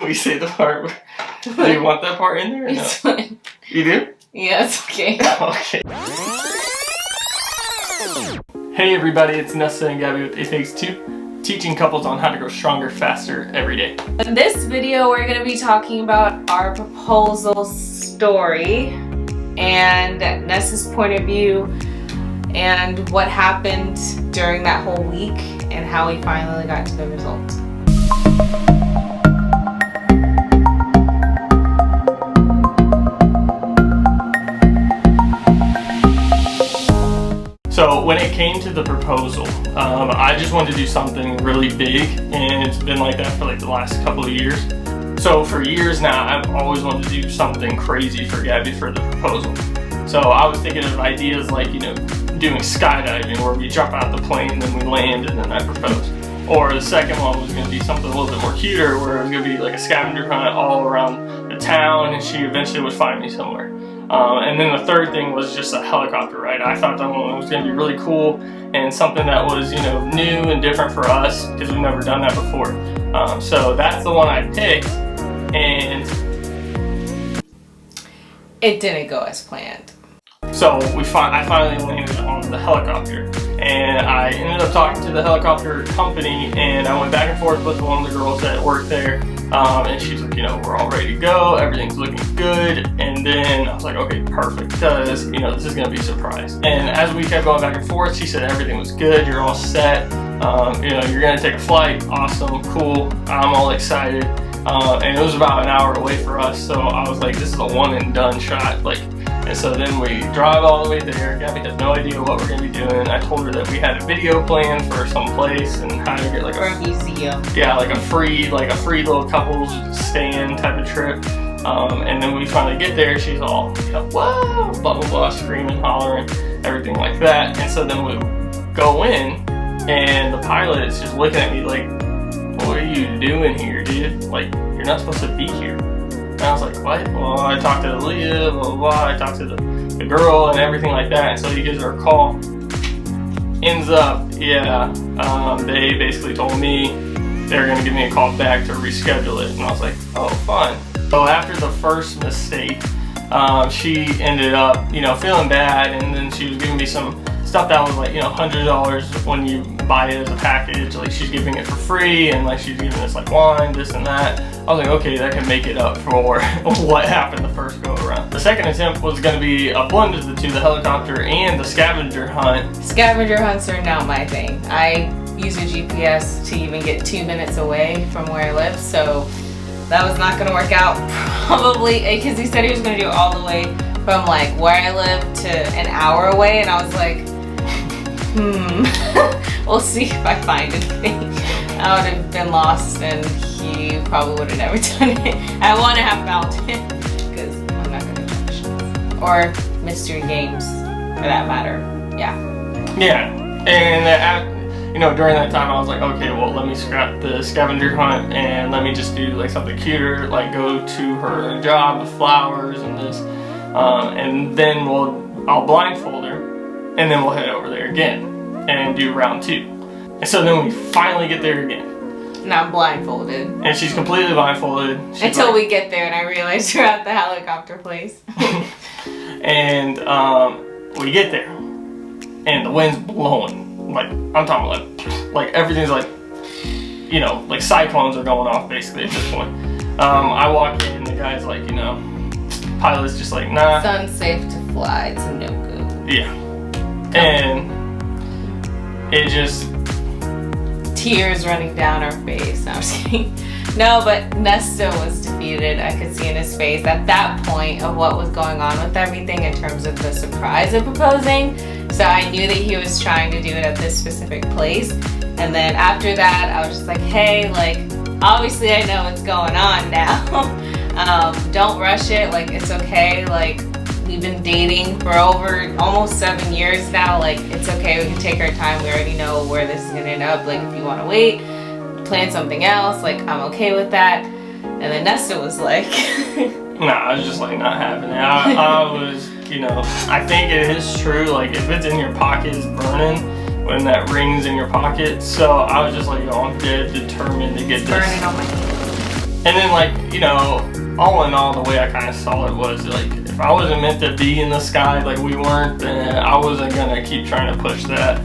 we say the part where... Do you want that part in there or no? It's fine. You do? Yeah, it's okay. Okay. Hey everybody, it's Nesta and Gabby with It Takes Two, teaching couples on how to grow stronger, faster, every day. In this video, we're going to be talking about our proposal story and Nesta's point of view and what happened during that whole week and how we finally got to the result. So when it came to the proposal, I just wanted to do something really big, and it's been like that for like the last couple of years. So for years now, I've always wanted to do something crazy for Gabby for the proposal. So I was thinking of ideas like, you know, doing skydiving where we jump out the plane, then we land, and then I propose. Or the second one was going to be something a little bit more cuter where it was going to be like a scavenger hunt all around the town, and she eventually would find me somewhere. And then the third thing was just a helicopter ride. I thought that one was going to be really cool and something that was, you know, new and different for us because we've never done that before. So that's the one I picked, and it didn't go as planned. So I finally landed on the helicopter, and I ended up talking to the helicopter company, and I went back and forth with one of the girls that worked there. And she's like, you know, we're all ready to go, everything's looking good. And then I was like, okay, perfect, because, you know, this is gonna be a surprise. And as we kept going back and forth, she said everything was good, you're all set, you know, you're gonna take a flight, awesome, cool, I'm all excited. And it was about an hour away for us, so I was like, this is a one and done shot, like. And so then we drive all the way there. Gabby has no idea what we're gonna be doing. I told her that we had a video plan for some place and how to get like a museum. Yeah, like a free little couples stay-in type of trip. And then we finally get there. She's all, you know, whoa, blah blah blah, screaming, hollering, everything like that. And so then we go in, and the pilot is just looking at me like, "What are you doing here, dude? Like, you're not supposed to be here." And I was like, what? Well, I talked to Leah, blah, blah, blah. I talked to the girl and everything like that. And so he gives her a call. Ends up, yeah, they basically told me they were going to give me a call back to reschedule it. And I was like, oh, fine. So after the first mistake, she ended up, you know, feeling bad. And then she was giving me some stuff that was like, you know, $100 when you buy it as a package. Like, she's giving it for free, and like she's giving us like wine, this and that. I was like, okay, that can make it up for what happened the first go around. The second attempt was going to be a blend of the two, the helicopter and the scavenger hunt. Scavenger hunts are now my thing. I use a GPS to even get 2 minutes away from where I live, so that was not going to work out probably, because he said he was going to do it all the way from like where I live to an hour away, and I was like, we'll see if I find anything. I would have been lost, and he probably would have never done it. I want to have found him, because I'm not good at directions. Or mystery games, for that matter. Yeah. Yeah, and you know, during that time I was like, okay, well, let me scrap the scavenger hunt and let me just do like something cuter, like go to her job with flowers and this, and then I'll blindfold her, and then we'll head over there again and do round 2. And so then we finally get there again. And I'm blindfolded. And she's completely blindfolded. Until we get there and I realize you're at the helicopter place. And we get there, and the wind's blowing. Like, I'm talking like everything's like, you know, like cyclones are going off basically at this point. I walk in, the guy's like, you know, pilot's just like, nah. It's unsafe to fly, it's no good. Yeah. And it just... tears running down her face. No, I'm just kidding. No, but Nesta was defeated. I could see in his face at that point of what was going on with everything in terms of the surprise of proposing. So I knew that he was trying to do it at this specific place. And then after that, I was just like, hey, like, obviously I know what's going on now. Don't rush it. Like, it's okay. Like, we've been dating for over almost 7 years now. Like, it's okay, we can take our time. We already know where this is gonna end up. Like, if you wanna wait, plan something else, like, I'm okay with that. And then Nesta was like... Nah, I was just like not having it. I was, you know, I think it is true, like if it's in your pocket, it's burning when that ring's in your pocket. So I was just like, yo, I'm dead determined to get this. Burning on my hand. And then, like, you know, all in all, the way I kind of saw it was, like, if I wasn't meant to be in the sky like we weren't, then I wasn't going to keep trying to push that.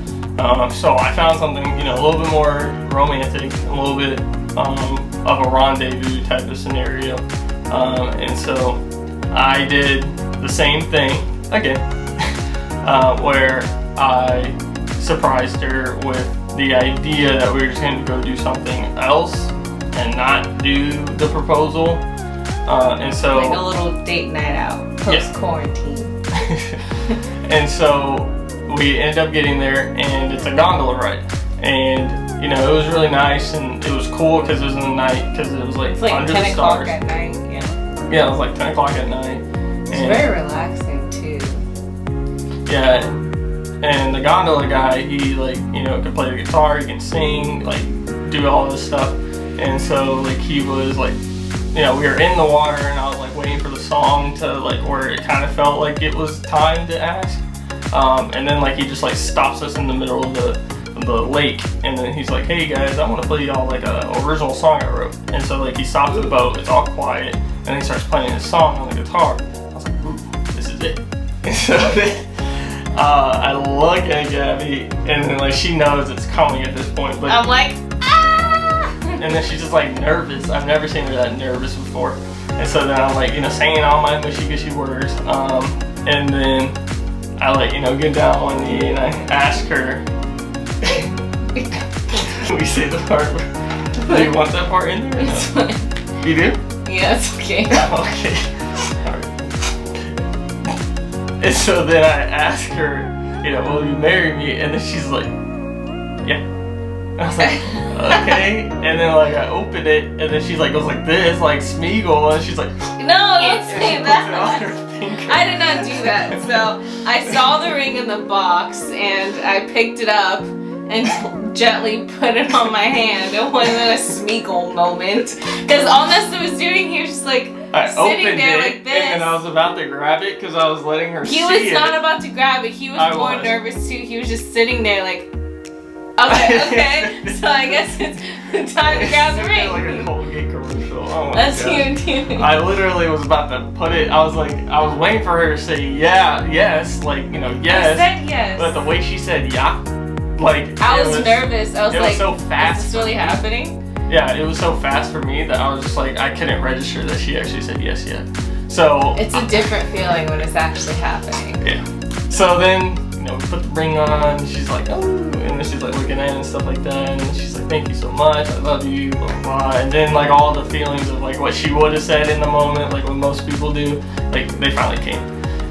So I found something, you know, a little bit more romantic, a little bit of a rendezvous type of scenario. And so I did the same thing again, where I surprised her with the idea that we were just going to go do something else and not do the proposal. And so, like a little date night out post quarantine. And so we ended up getting there, and it's a gondola ride, and you know, it was really nice, and it was cool because it was in the night, because it was like It's like under 10 the o'clock stars. at night. Yeah, it was like 10 o'clock at night. It's very relaxing too. Yeah, and the gondola guy, he, like, you know, can play the guitar, he can sing, like, do all this stuff. And so, like, he was like, you know, we were in the water, and I was like waiting for the song to, like, where it kind of felt like it was time to ask. And then, like, he just, like, stops us in the middle of the lake, and then he's like, hey guys, I want to play y'all like an original song I wrote. And so, like, he stops the boat, it's all quiet, and he starts playing his song on the guitar. I was like, ooh, this is it. And so then I look at Gabby, and then, like, she knows it's coming at this point, but I'm like, ah! And then she's just like nervous. I've never seen her that nervous before. And so then I'm like, you know, saying all my mushy-gushy words. And then I, like, you know, get down on one knee and I ask her, can we say the part where, do you want that part in there? It's No? fine. You do? Yeah, it's okay. Okay. Alright. And so then I ask her, you know, will you marry me? And then she's like, yeah. I was like, okay. And then, like, I open it, and then she's like, goes like this, like Smeagol, and she's like, No, don't say and she puts it on that. her finger. I did not do that. So I saw the ring in the box, and I picked it up and gently put it on my hand. It wasn't a Smeagol moment, because all Nesta was doing, he was just like I sitting opened there it, like this. and then I was about to grab it because I was letting her see He it. was not about to grab it. He was I more was. nervous too. He was just sitting there like, okay. So I guess it's time to grab the It's like a ring. Colgate commercial. Oh my That's God. you doing. I literally was about to put it. I was waiting for her to say yeah, yes, like, you know, I yes. said yes. But the way she said yeah, like, I it was nervous. I was it like, was so fast. is this really happening? Yeah, it was so fast for me that I was just like, I couldn't register that she actually said yes yet. So It's a different feeling when it's actually happening. yeah. So then, you know, we put the ring on, and she's like, oh, and then she's like looking at it and stuff like that, and then she's like, thank you so much, I love you, blah, blah, blah. And then, like, all the feelings of, like, what she would have said in the moment, like what most people do, like, they finally came.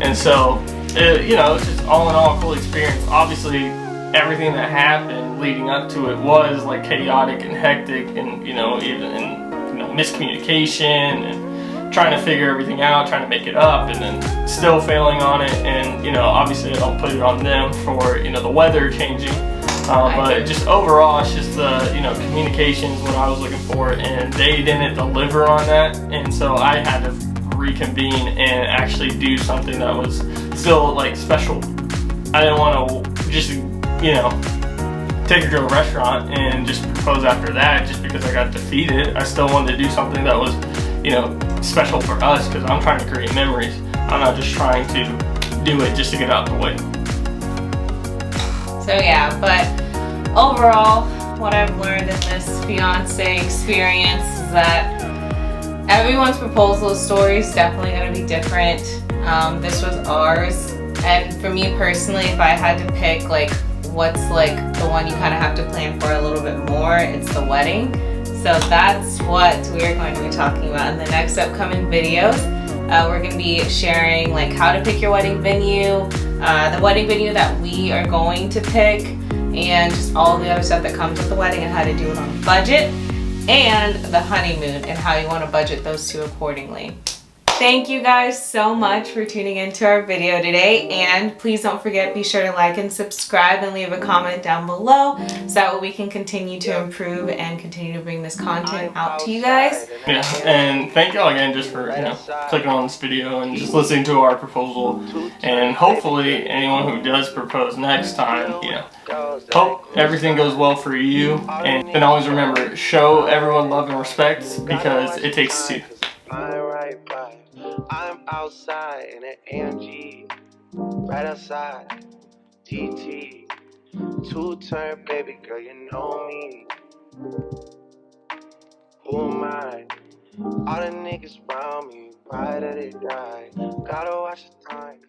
And so, you know, it's just all in all a cool experience. Obviously, everything that happened leading up to it was, like, chaotic and hectic, and, you know, even in, you know, miscommunication and trying to figure everything out, trying to make it up, and then still failing on it. And, you know, obviously I don't put it on them for, you know, the weather changing, but just overall, it's just the, you know, communication is what I was looking for, and they didn't deliver on that, and so I had to reconvene and actually do something that was still, like, special. I didn't want to just, you know, take her to a restaurant and just propose after that just because I got defeated. I still wanted to do something that was, you know, special for us, because I'm trying to create memories. I'm not just trying to do it just to get out the way. So yeah, but overall, what I've learned in this fiance experience is that everyone's proposal story is definitely going to be different. This was ours, and for me personally, if I had to pick, like, what's, like, the one you kind of have to plan for a little bit more, it's the wedding. So that's what we're going to be talking about in the next upcoming videos. We're going to be sharing, like, how to pick your wedding venue, the wedding venue that we are going to pick, and just all the other stuff that comes with the wedding and how to do it on a budget, and the honeymoon and how you want to budget those two accordingly. Thank you guys so much for tuning into our video today, and please don't forget, be sure to like and subscribe and leave a comment down below so that we can continue to improve and continue to bring this content out to you guys. Yeah, and thank y'all again just for clicking on this video and just listening to our proposal, and hopefully anyone who does propose next time, hope everything goes well for you, and always remember, show everyone love and respect because it takes two. I'm outside in an AMG, right outside, TT, two-turn baby girl, you know me. Who am I? All the niggas around me, right at it die. Gotta watch the time.